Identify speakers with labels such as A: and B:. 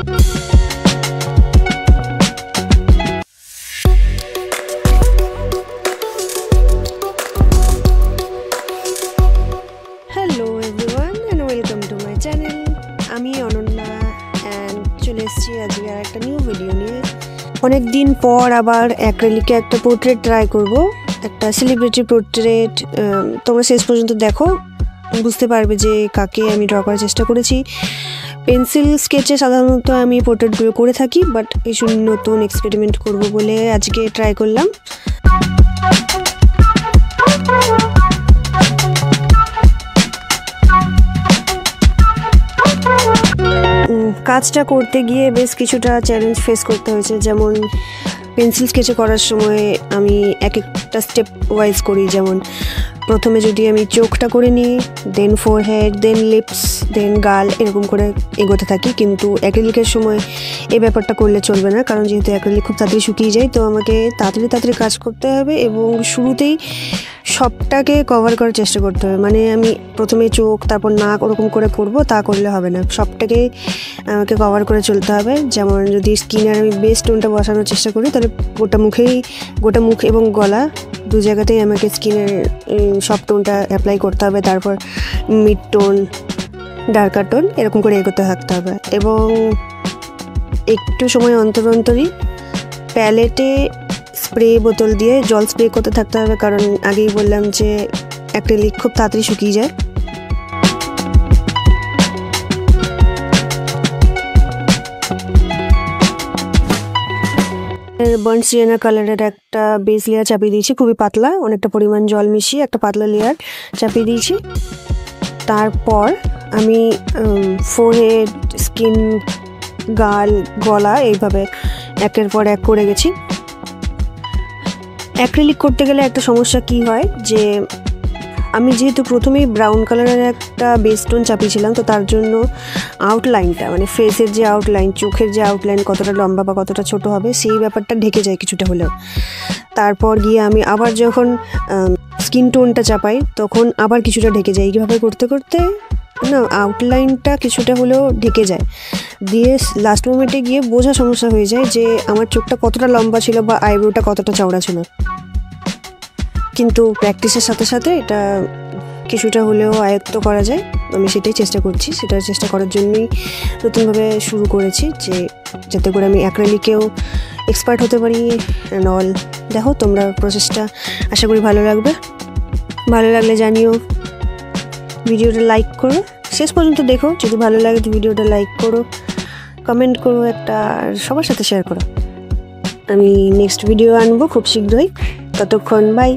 A: Hello everyone and welcome to my channel. আমি Ananya and চলে এসেছি আজকে আর একটা নিউ ভিডিও নিয়ে। অনেক দিন পর আবার অ্যাক্রিলিকে একটা পোর্ট্রেট ট্রাই করব, একটা সেলিব্রিটি পোর্ট্রেট। তোমরা শেষ পর্যন্ত দেখো, বুঝতে পারবে যে কাকে আমি ড্র করার চেষ্টা করেছি। পেন্সিল স্কেচে সাধারণত আমি পোর্ট্রেটগুলো করে থাকি, বাট কিছু নতুন এক্সপেরিমেন্ট করব বলে আজকে ট্রাই করলাম। কাজটা করতে গিয়ে বেশ কিছুটা চ্যালেঞ্জ ফেস করতে হয়েছে। যেমন পেন্সিল স্কেচে করার সময় আমি এক একটা স্টেপ ওয়াইজ করি। যেমন প্রথমে যদি আমি চোখটা করে নিই, দেন ফোরহেড, দেন লিপস, দেন গাল, এরকম করে এগোতে থাকি। কিন্তু অ্যাক্রিলিকের সময় এই ব্যাপারটা করলে চলবে না, কারণ যেহেতু অ্যাক্রিলিক খুব তাড়াতাড়ি শুকিয়ে যায়, তো আমাকে তাড়াতাড়ি কাজ করতে হবে এবং শুরুতেই সবটাকে কভার করার চেষ্টা করতে হবে। মানে আমি প্রথমে চোখ, তারপর নাক, ওরকম করে করব, তা করলে হবে না। সবটাকে আমাকে কভার করে চলতে হবে। যেমন যদি স্কিনের আমি বেস টোনটা বসানোর চেষ্টা করি, তাহলে গোটা মুখ এবং গলা দু জায়গাতেই আমাকে স্কিনের সব টোনটা অ্যাপ্লাই করতে হবে। তারপর মিড টোন, ডার্কার টোন, এরকম করে এগোতে থাকতে হবে। এবং একটু সময় অন্তরই প্যালেটে স্প্রে বোতল দিয়ে জল স্প্রে করতে থাকতে হবে, কারণ আগেই বললাম যে অ্যাক্রিলিক খুব তাড়াতাড়ি শুকিয়ে যায়। বার্ন সিয়েনা কালারের একটা বেস লেয়ার চাপিয়ে দিয়েছি, খুবই পাতলা, অনেকটা পরিমাণ জল মিশিয়ে একটা পাতলা লেয়ার চাপিয়ে দিয়েছি। তারপর আমি ফোরহেড, স্কিন, গাল, গলা এইভাবে একের পর এক করে গেছি। অ্যাক্রিলিক করতে গেলে একটা সমস্যা কি হয়, যে আমি যেহেতু প্রথমেই ব্রাউন কালারের একটা বেস টোন চাপিয়েছিলাম, তো তার জন্য আউটলাইনটা, মানে ফেসের যে আউটলাইন, চোখের যে আউটলাইন কতটা লম্বা বা কতটা ছোট হবে, সেই ব্যাপারটা ঢেকে যায় কিছুটা হলেও। তারপর গিয়ে আমি আবার যখন স্কিন টোনটা চাপাই, তখন আবার কিছুটা ঢেকে যায়। এইভাবে করতে করতে না আউটলাইনটা কিছুটা হলেও ঢেকে যায়, দিয়ে লাস্ট মোমেন্টে গিয়ে বোঝা সমস্যা হয়ে যায় যে আমার চোখটা কতটা লম্বা ছিল বা আইব্রোটা কতটা চওড়া ছিল। কিন্তু প্র্যাকটিসের সাথে সাথে এটা কিছুটা হলেও আয়ত্ত করা যায়। আমি সেটাই চেষ্টা করছি, সেটার চেষ্টা করার জন্যই নতুনভাবে শুরু করেছি, যে যাতে করে আমি অ্যাক্রিলিকেও এক্সপার্ট হতে পারি অ্যান্ড অল। দেখো তোমরা প্রসেসটা, আশা করি ভালো লাগবে। ভালো লাগলে জানিও, ভিডিওটা লাইক করো, শেষ পর্যন্ত দেখো। যদি ভালো লাগে তো ভিডিওটা লাইক করো, কমেন্ট করো একটা, আর সবার সাথে শেয়ার করো। আমি নেক্সট ভিডিও আনবো খুব শীঘ্রই। ততক্ষণ বাই।